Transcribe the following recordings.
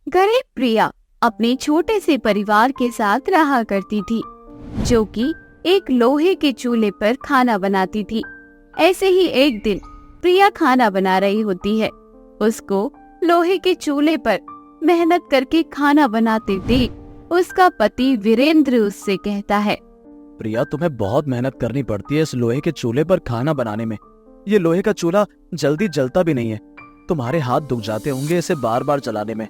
गरीब प्रिया अपने छोटे से परिवार के साथ रहा करती थी, जो कि एक लोहे के चूल्हे पर खाना बनाती थी। ऐसे ही एक दिन प्रिया खाना बना रही होती है। उसको लोहे के चूल्हे पर मेहनत करके खाना बनाते देख उसका पति वीरेंद्र उससे कहता है, प्रिया, तुम्हें बहुत मेहनत करनी पड़ती है इस लोहे के चूल्हे पर खाना बनाने में। ये लोहे का चूल्हा जल्दी जलता भी नहीं है। तुम्हारे हाथ दुख जाते होंगे इसे बार बार चलाने में।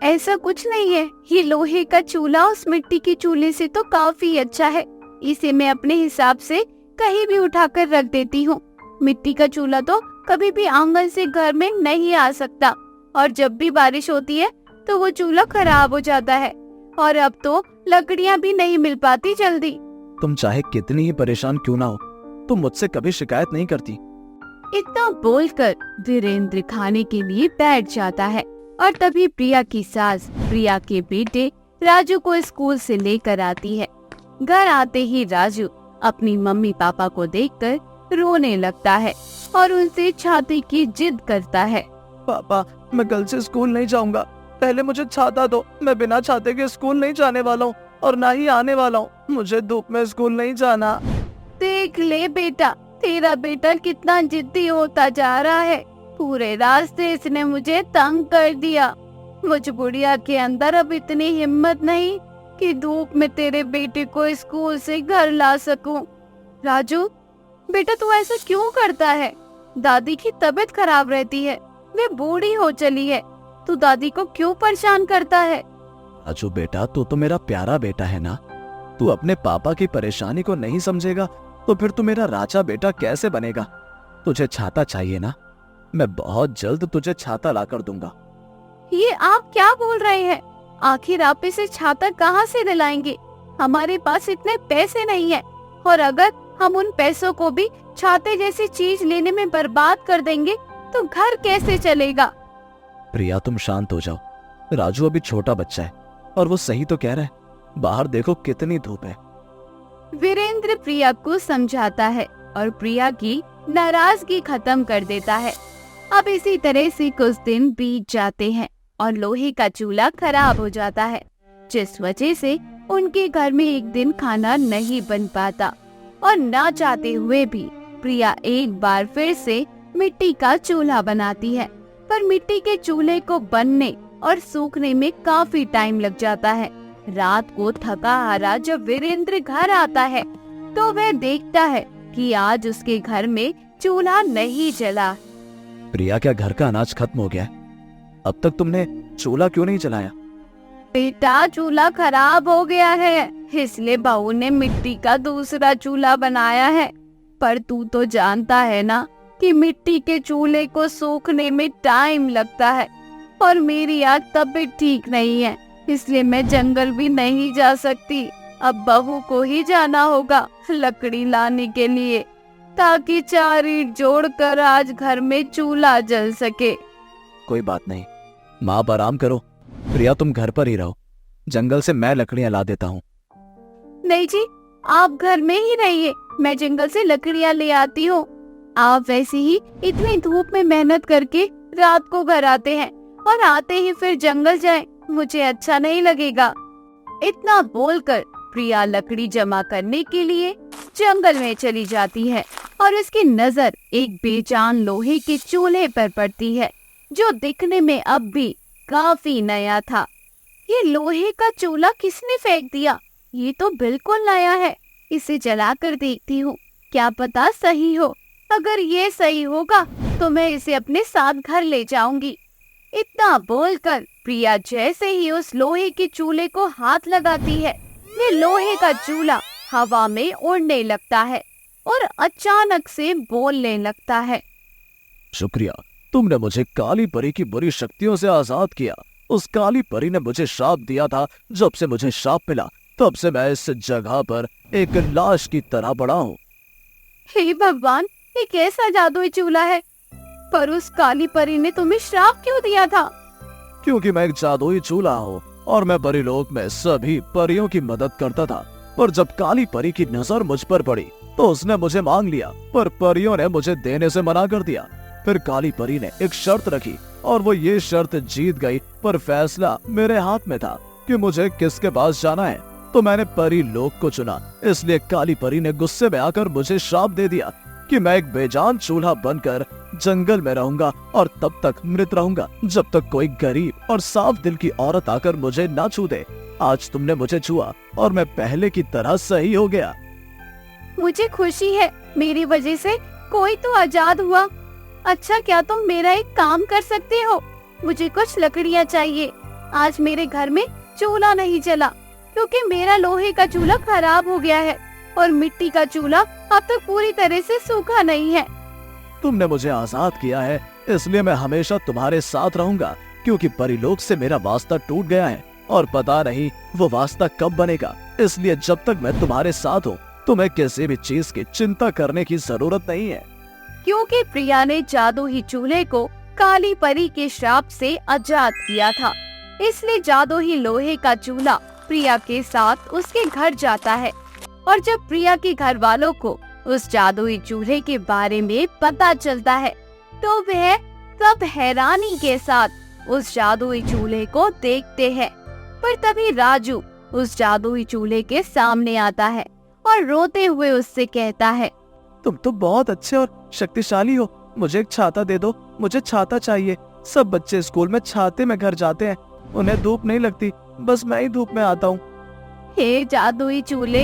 ऐसा कुछ नहीं है, ये लोहे का चूल्हा उस मिट्टी के चूल्हे से तो काफी अच्छा है। इसे मैं अपने हिसाब से कहीं भी उठाकर रख देती हूँ। मिट्टी का चूल्हा तो कभी भी आंगन से घर में नहीं आ सकता, और जब भी बारिश होती है तो वो चूल्हा खराब हो जाता है, और अब तो लकड़ियाँ भी नहीं मिल पाती जल्दी। तुम चाहे कितनी ही परेशान क्यों ना हो, तुम मुझसे कभी शिकायत नहीं करती। इतना बोलकर वीरेंद्र खाने के लिए बैठ जाता है, और तभी प्रिया की सास प्रिया के बेटे राजू को स्कूल से लेकर आती है। घर आते ही राजू अपनी मम्मी पापा को देखकर रोने लगता है और उनसे छाते की जिद करता है। पापा, मैं कल से स्कूल नहीं जाऊंगा। पहले मुझे छाता दो। मैं बिना छाते के स्कूल नहीं जाने वाला हूँ और ना ही आने वाला हूँ। मुझे धूप में स्कूल नहीं जाना। देख ले बेटा, तेरा बेटा कितना जिद्दी होता जा रहा है। पूरे रास्ते इसने मुझे तंग कर दिया। मुझ बुढ़िया के अंदर अब इतनी हिम्मत नहीं कि धूप में तेरे बेटे को स्कूल से घर ला सकूं। राजू बेटा, तू ऐसा क्यों करता है? दादी की तबीयत खराब रहती है, वे बूढ़ी हो चली है। तू दादी को क्यों परेशान करता है? राजू बेटा, तू तो मेरा प्यारा बेटा है ना। तू अपने पापा की परेशानी को नहीं समझेगा तो फिर तू मेरा राजा बेटा कैसे बनेगा? तुझे छाता चाहिए ना? मैं बहुत जल्द तुझे छाता ला कर दूंगा। ये आप क्या बोल रहे हैं? आखिर आप इसे छाता कहाँ से दिलाएंगे? हमारे पास इतने पैसे नहीं है, और अगर हम उन पैसों को भी छाते जैसी चीज लेने में बर्बाद कर देंगे तो घर कैसे चलेगा? प्रिया, तुम शांत हो जाओ। राजू अभी छोटा बच्चा है और वो सही तो कह रहा है। बाहर देखो कितनी धूप है। वीरेंद्र प्रिया को समझाता है और प्रिया की नाराजगी खत्म कर देता है। अब इसी तरह से कुछ दिन बीत जाते हैं और लोहे का चूल्हा खराब हो जाता है, जिस वजह से उनके घर में एक दिन खाना नहीं बन पाता। और ना चाहते हुए भी प्रिया एक बार फिर से मिट्टी का चूल्हा बनाती है, पर मिट्टी के चूल्हे को बनने और सूखने में काफी टाइम लग जाता है। रात को थका हारा जब वीरेंद्र घर आता है तो वह देखता है कि आज उसके घर में चूल्हा नहीं जला। प्रिया, क्या घर का अनाज खत्म हो गया है? अब तक तुमने चूल्हा क्यों नहीं जलाया? बेटा, चूल्हा खराब हो गया है, इसलिए बहू ने मिट्टी का दूसरा चूल्हा बनाया है। पर तू तो जानता है ना कि मिट्टी के चूल्हे को सूखने में टाइम लगता है, और मेरी आज तबीयत ठीक नहीं है, इसलिए मैं जंगल भी नहीं जा सकती। अब बहू को ही जाना होगा लकड़ी लाने के लिए, ताकि 4 ईंट जोड़कर आज घर में चूल्हा जल सके। कोई बात नहीं माँ, आप आराम करो। प्रिया, तुम घर पर ही रहो। जंगल से मैं लकड़ियां ला देता हूँ। नहीं जी, आप घर में ही रहिए, मैं जंगल से लकड़ियाँ ले आती हूँ। आप वैसे ही इतनी धूप में मेहनत करके रात को घर आते हैं और आते ही फिर जंगल जाएं, मुझे अच्छा नहीं लगेगा। इतना बोलकर प्रिया लकड़ी जमा करने के लिए जंगल में चली जाती है, और उसकी नजर एक बेजान लोहे के चूल्हे पर पड़ती है, जो दिखने में अब भी काफी नया था। ये लोहे का चूल्हा किसने फेंक दिया? ये तो बिल्कुल नया है। इसे जलाकर देखती हूँ, क्या पता सही हो। अगर ये सही होगा तो मैं इसे अपने साथ घर ले जाऊंगी। इतना बोलकर प्रिया जैसे ही उस लोहे के चूल्हे को हाथ लगाती है, ये लोहे का चूल्हा हवा में उड़ने लगता है और अचानक से बोलने लगता है। शुक्रिया, तुमने मुझे काली परी की बुरी शक्तियों से आजाद किया। उस काली परी ने मुझे श्राप दिया था। जब से मुझे श्राप मिला तब से मैं इस जगह पर एक लाश की तरह पड़ा हूँ। हे भगवान, ये कैसा जादुई चूल्हा है? पर उस काली परी ने तुम्हें श्राप क्यों दिया था? क्योंकि मैं एक जादुई चूल्हा हूँ और मैं परीलोक में सभी परियों की मदद करता था। पर जब काली परी की नजर मुझ पर पड़ी तो उसने मुझे मांग लिया, पर परियों ने मुझे देने से मना कर दिया। फिर काली परी ने एक शर्त रखी और वो ये शर्त जीत गई, पर फैसला मेरे हाथ में था कि मुझे किसके पास जाना है। तो मैंने परी लोक को चुना। इसलिए काली परी ने गुस्से में आकर मुझे श्राप दे दिया कि मैं एक बेजान चूल्हा बनकर जंगल में रहूंगा और तब तक मृत रहूंगा जब तक कोई गरीब और साफ दिल की औरत आकर मुझे ना छू दे। आज तुमने मुझे छुआ और मैं पहले की तरह सही हो गया। मुझे खुशी है, मेरी वजह से कोई तो आजाद हुआ। अच्छा, क्या तुम मेरा एक काम कर सकते हो? मुझे कुछ लकड़ियाँ चाहिए। आज मेरे घर में चूल्हा नहीं जला क्योंकि मेरा लोहे का चूल्हा खराब हो गया है और मिट्टी का चूल्हा अब तक पूरी तरह से सूखा नहीं है। तुमने मुझे आजाद किया है, इसलिए मैं हमेशा तुम्हारे साथ रहूंगा, क्योंकि परिलोक से मेरा वास्ता टूट गया है और पता नहीं वो वास्ता कब बनेगा। इसलिए जब तक मैं तुम्हारे साथ हूँ तुम्हें किसी भी चीज की चिंता करने की जरूरत नहीं है। क्योंकि प्रिया ने जादुई चूल्हे को काली परी के श्राप से आजाद किया था, इसलिए जादुई लोहे का चूल्हा प्रिया के साथ उसके घर जाता है। और जब प्रिया के घर वालों को उस जादुई चूल्हे के बारे में पता चलता है तो वह सब हैरानी के साथ उस जादुई चूल्हे को देखते हैं। पर तभी राजू उस जादुई चूल्हे के सामने आता है और रोते हुए उससे कहता है, तुम तो बहुत अच्छे और शक्तिशाली हो, मुझे एक छाता दे दो, मुझे छाता चाहिए। सब बच्चे स्कूल में छाते में घर जाते हैं, उन्हें धूप नहीं लगती, बस मैं ही धूप में आता हूँ। हे जादुई चूल्हे,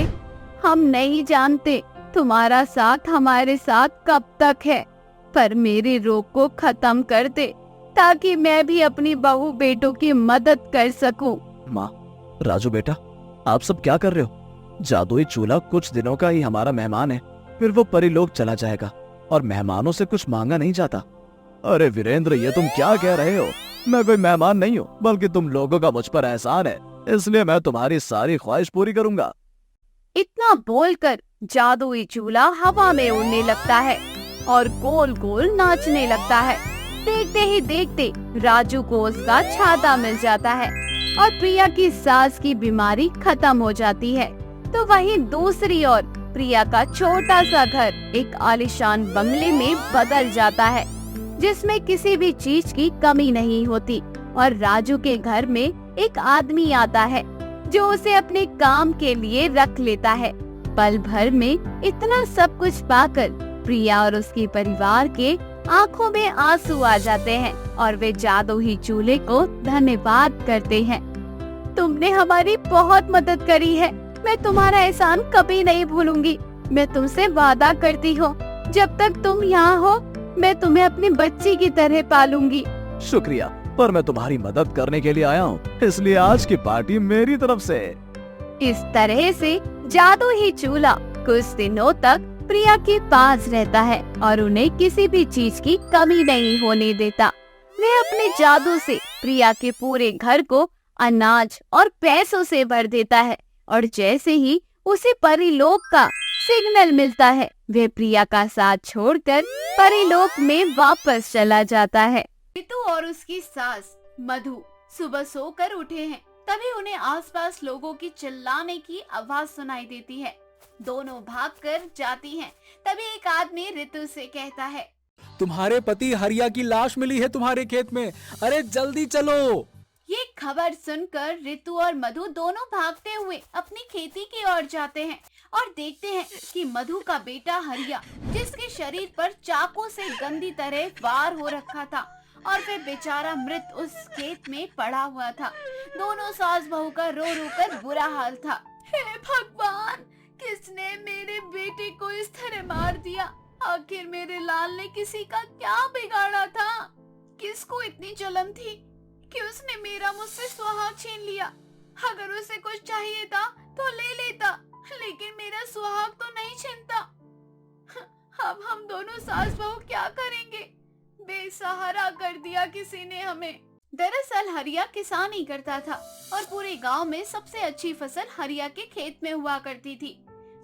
हम नहीं जानते तुम्हारा साथ हमारे साथ कब तक है, पर मेरे रोग को खत्म कर दे ताकि मैं भी अपनी बहू बेटों की मदद कर सकूं। माँ, राजू बेटा, आप सब क्या कर रहे हो? जादुई चूल्हा कुछ दिनों का ही हमारा मेहमान है, फिर वो परिलोक चला जाएगा और मेहमानों से कुछ मांगा नहीं जाता। अरे वीरेंद्र, ये तुम क्या कह रहे हो? मैं कोई मेहमान नहीं हूँ, बल्कि तुम लोगों का मुझ पर एहसान है, इसलिए मैं तुम्हारी सारी ख्वाहिश पूरी करूंगा। इतना बोलकर जादुई चूल्हा हवा में उड़ने लगता है और गोल गोल नाचने लगता है। देखते ही देखते राजू को उसका छाता मिल जाता है और प्रिया की सांस की बीमारी खत्म हो जाती है। तो वहीं दूसरी ओर प्रिया का छोटा सा घर एक आलीशान बंगले में बदल जाता है, जिसमें किसी भी चीज की कमी नहीं होती। और राजू के घर में एक आदमी आता है जो उसे अपने काम के लिए रख लेता है। पल भर में इतना सब कुछ पाकर प्रिया और उसके परिवार के आंखों में आंसू आ जाते हैं और वे जादुई चूल्हे को धन्यवाद करते हैं। तुमने हमारी बहुत मदद करी है, मैं तुम्हारा एहसान कभी नहीं भूलूंगी। मैं तुमसे वादा करती हूँ, जब तक तुम यहाँ हो मैं तुम्हें अपनी बच्ची की तरह पालूंगी। शुक्रिया, पर मैं तुम्हारी मदद करने के लिए आया हूँ, इसलिए आज की पार्टी मेरी तरफ से। इस तरह से जादुई चूल्हा कुछ दिनों तक प्रिया के पास रहता है और उन्हें किसी भी चीज की कमी नहीं होने देता। वे अपने जादू से प्रिया के पूरे घर को अनाज और पैसों से भर देता है और जैसे ही उसे परिलोक का सिग्नल मिलता है वे प्रिया का साथ छोड़कर परिलोक में वापस चला जाता है। रितु और उसकी सास मधु सुबह सोकर उठे हैं, तभी उन्हें आसपास लोगों की चिल्लाने की आवाज सुनाई देती है। दोनों भागकर जाती हैं। तभी एक आदमी रितु से कहता है, तुम्हारे पति हरिया की लाश मिली है तुम्हारे खेत में, अरे जल्दी चलो। ये खबर सुनकर रितु और मधु दोनों भागते हुए अपनी खेती की ओर जाते हैं और देखते हैं कि मधु का बेटा हरिया, जिसके शरीर पर चाकू से गंदी तरह वार हो रखा था और वे बेचारा मृत उस खेत में पड़ा हुआ था। दोनों सास बहू का रो रो कर बुरा हाल था। हे भगवान, किसने मेरे बेटे को इस तरह मार दिया? आखिर मेरे लाल ने किसी का क्या बिगाड़ा था? किसको इतनी जलन थी कि उसने मेरा मुझसे सुहाग छीन लिया? अगर उसे कुछ चाहिए था तो ले लेता, लेकिन मेरा सुहाग तो नहीं छीनता। अब हम दोनों सास बहू क्या करेंगे? बेसहारा कर दिया किसी ने हमें। दरअसल हरिया किसानी करता था और पूरे गांव में सबसे अच्छी फसल हरिया के खेत में हुआ करती थी,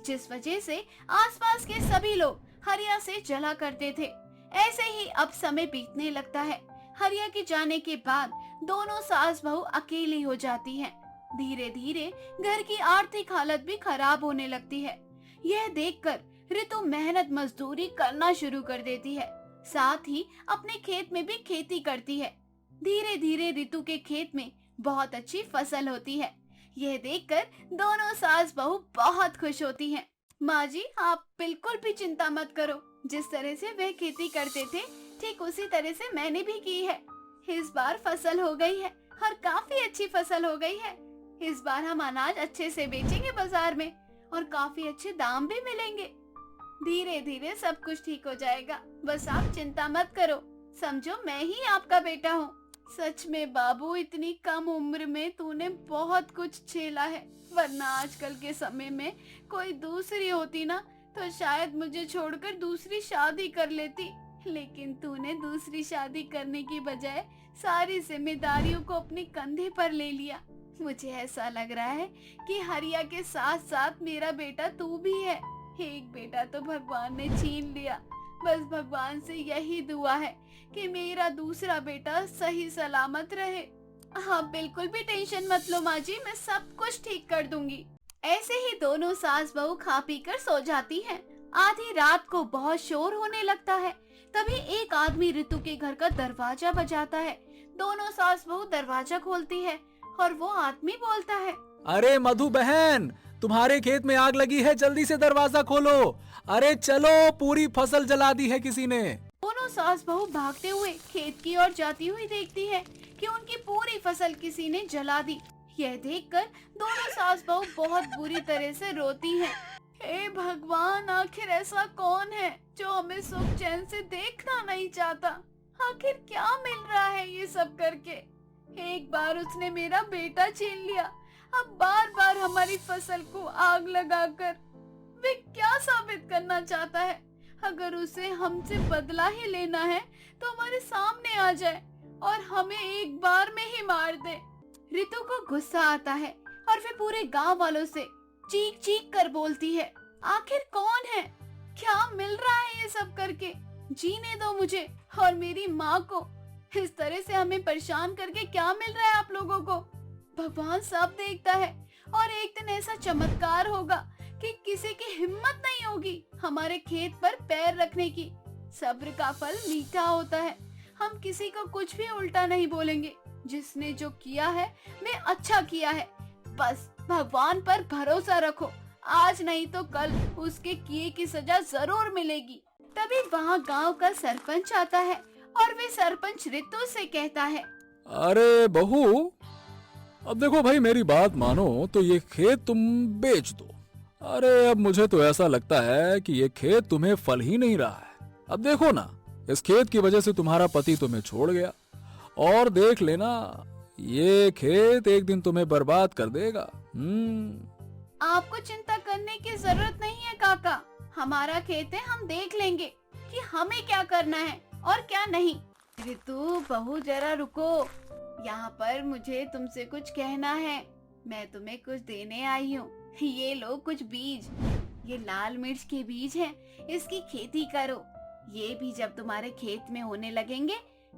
जिस वजह से आसपास के सभी लोग हरिया से जला करते थे। ऐसे ही अब समय बीतने लगता है। हरिया के जाने के बाद दोनों सास बहू अकेली हो जाती हैं। धीरे धीरे घर की आर्थिक हालत भी खराब होने लगती है। यह देखकर रितु मेहनत मजदूरी करना शुरू कर देती है। साथ ही अपने खेत में भी खेती करती है। धीरे धीरे रितु के खेत में बहुत अच्छी फसल होती है। यह देखकर दोनों सास बहू बहुत खुश होती हैं। माँ जी, आप बिल्कुल भी चिंता मत करो। जिस तरह से वह खेती करते थे ठीक उसी तरह से मैंने भी की है। इस बार फसल हो गई है और काफी अच्छी फसल हो गई है। इस बार हम अनाज अच्छे से बेचेंगे बाजार में और काफी अच्छे दाम भी मिलेंगे। धीरे धीरे सब कुछ ठीक हो जाएगा, बस आप चिंता मत करो। समझो मैं ही आपका बेटा हूँ। सच में बाबू, इतनी कम उम्र में तूने बहुत कुछ झेला है, वरना आजकल के समय में कोई दूसरी होती ना तो शायद मुझे छोड़कर दूसरी शादी कर लेती। लेकिन तूने दूसरी शादी करने की बजाय सारी जिम्मेदारियों को अपने कंधे पर ले लिया। मुझे ऐसा लग रहा है कि हरिया के साथ साथ मेरा बेटा तू भी है। एक बेटा तो भगवान ने छीन लिया। बस भगवान से यही दुआ है कि मेरा दूसरा बेटा सही सलामत रहे। हाँ, बिल्कुल भी टेंशन मत लो माँ जी, मैं सब कुछ ठीक कर दूंगी। ऐसे ही दोनों सास बहू खा पी कर सो जाती हैं। आधी रात को बहुत शोर होने लगता है। तभी एक आदमी रितु के घर का दरवाजा बजाता है। दोनों सास बहू दरवाजा खोलती है और वो आदमी बोलता है, अरे मधु बहन, तुम्हारे खेत में आग लगी है, जल्दी से दरवाजा खोलो। अरे चलो, पूरी फसल जला दी है किसी ने। दोनों सास बहू भागते हुए खेत की ओर जाती हुई देखती है कि उनकी पूरी फसल किसी ने जला दी। यह देखकर दोनों सास बहू बहुत बुरी तरह से रोती हैं। हे भगवान, आखिर ऐसा कौन है जो हमें सुख चैन से देखना नहीं चाहता? आखिर क्या मिल रहा है ये सब करके? एक बार उसने मेरा बेटा छीन लिया, अब बार बार हमारी फसल को आग लगाकर वे क्या साबित करना चाहता है? अगर उसे हमसे बदला ही लेना है तो हमारे सामने आ जाए और हमें एक बार में ही मार दे। रितु को गुस्सा आता है और वे पूरे गांव वालों से चीख चीख कर बोलती है, आखिर कौन है? क्या मिल रहा है ये सब करके? जीने दो मुझे और मेरी माँ को। इस तरह से हमें परेशान करके क्या मिल रहा है आप लोगों को? भगवान सब देखता है और एक दिन ऐसा चमत्कार होगा कि किसी की हिम्मत नहीं होगी हमारे खेत पर पैर रखने की। सब्र का फल मीठा होता है। हम किसी को कुछ भी उल्टा नहीं बोलेंगे। जिसने जो किया है मैं अच्छा किया है। बस भगवान पर भरोसा रखो, आज नहीं तो कल उसके किए की सजा जरूर मिलेगी। तभी वहाँ गांव का सरपंच आता है और वे सरपंच रितु से कहता है, अरे बहू, अब देखो भाई, मेरी बात मानो तो ये खेत तुम बेच दो। अरे अब मुझे तो ऐसा लगता है कि ये खेत तुम्हें फल ही नहीं रहा है। अब देखो ना, इस खेत की वजह से तुम्हारा पति तुम्हें छोड़ गया और देख लेना, ये खेत एक दिन तुम्हें बर्बाद कर देगा। आपको चिंता करने की जरूरत नहीं है काका, हमारा खेत है, हम देख लेंगे कि हमें क्या करना है और क्या नहीं। रितु बहू, जरा रुको, यहाँ पर मुझे तुमसे कुछ कहना है। मैं तुम्हें कुछ देने आई हूँ। ये लो कुछ बीज, ये लाल मिर्च के बीज हैं, इसकी खेती करो। ये भी जब तुम्हारे खेत में होने लगेंगे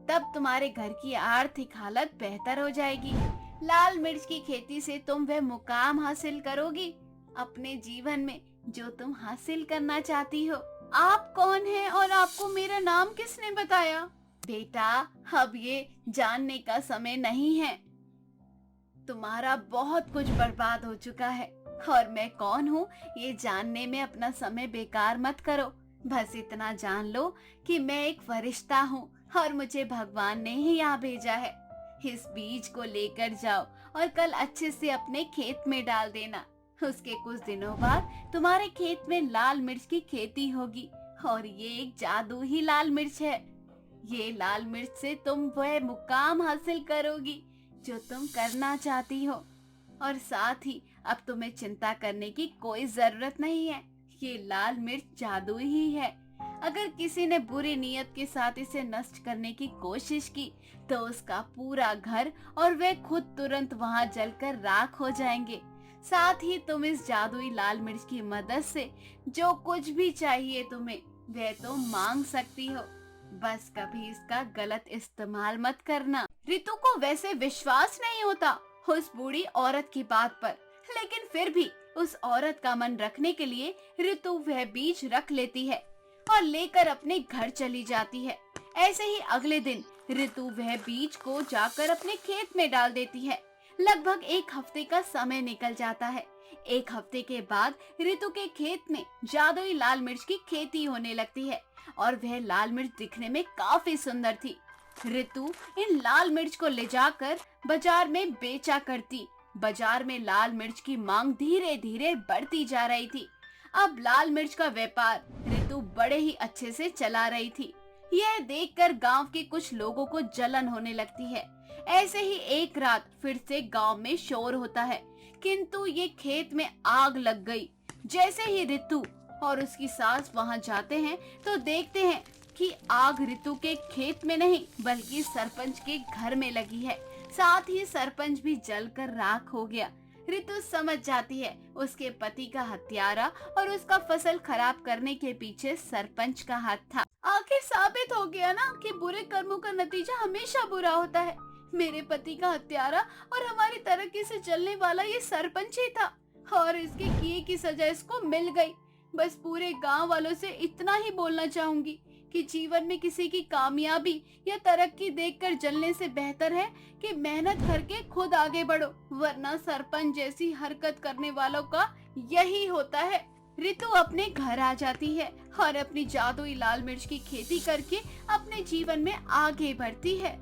तब तुम्हारे घर की आर्थिक हालत बेहतर हो जाएगी। लाल मिर्च की खेती से तुम वह मुकाम हासिल करोगी अपने जीवन में जो तुम हासिल करना चाहती हो। आप कौन हैं और आपको मेरा नाम किसने बताया? बेटा, अब ये जानने का समय नहीं है। तुम्हारा बहुत कुछ बर्बाद हो चुका है और मैं कौन हूँ ये जानने में अपना समय बेकार मत करो। बस इतना जान लो कि मैं एक फरिश्ता हूँ और मुझे भगवान ने ही यहाँ भेजा है। इस बीज को लेकर जाओ और कल अच्छे से अपने खेत में डाल देना। उसके कुछ दिनों बाद तुम्हारे खेत में लाल मिर्च की खेती होगी और ये एक जादू ही लाल मिर्च है। ये लाल मिर्च से तुम वह मुकाम हासिल करोगी जो तुम करना चाहती हो और साथ ही अब तुम्हें चिंता करने की कोई जरूरत नहीं है। ये लाल मिर्च जादू ही है। अगर किसी ने बुरी नीयत के साथ इसे नष्ट करने की कोशिश की तो उसका पूरा घर और वे खुद तुरंत वहाँ जलकर राख हो जाएंगे। साथ ही तुम इस जादुई लाल मिर्च की मदद से जो कुछ भी चाहिए तुम्हें वह तुम मांग सकती हो। बस कभी इसका गलत इस्तेमाल मत करना। रितु को वैसे विश्वास नहीं होता उस बूढ़ी औरत की बात पर, लेकिन फिर भी उस औरत का मन रखने के लिए रितु वह बीज रख लेती है और लेकर अपने घर चली जाती है। ऐसे ही अगले दिन ऋतु वह बीज को जाकर अपने खेत में डाल देती है। लगभग एक हफ्ते का समय निकल जाता है। एक हफ्ते के बाद ऋतु के खेत में जादुई लाल मिर्च की खेती होने लगती है और वह लाल मिर्च दिखने में काफी सुंदर थी। ऋतु इन लाल मिर्च को ले जाकर बाजार में बेचा करती। बाजार में लाल मिर्च की मांग धीरे धीरे बढ़ती जा रही थी। अब लाल मिर्च का व्यापार ऋतु बड़े ही अच्छे से चला रही थी। यह देखकर गांव के कुछ लोगों को जलन होने लगती है। ऐसे ही एक रात फिर से गांव में शोर होता है, किंतु ये खेत में आग लग गई। जैसे ही ऋतु और उसकी सास वहां जाते हैं तो देखते हैं कि आग ऋतु के खेत में नहीं बल्कि सरपंच के घर में लगी है। साथ ही सरपंच भी जलकर राख हो गया। ऋतु समझ जाती है उसके पति का हत्यारा और उसका फसल खराब करने के पीछे सरपंच का हाथ था। आखिर साबित हो गया ना कि बुरे कर्मों का नतीजा हमेशा बुरा होता है। मेरे पति का हत्यारा और हमारी तरक्की से चलने वाला ये सरपंच ही था और इसके किए की सजा इसको मिल गई। बस पूरे गांव वालों से इतना ही बोलना चाहूंगी कि जीवन में किसी की कामयाबी या तरक्की देखकर जलने से बेहतर है कि मेहनत करके खुद आगे बढ़ो, वरना सरपंच जैसी हरकत करने वालों का यही होता है। ऋतु अपने घर आ जाती है और अपनी जादुई लाल मिर्च की खेती करके अपने जीवन में आगे बढ़ती है।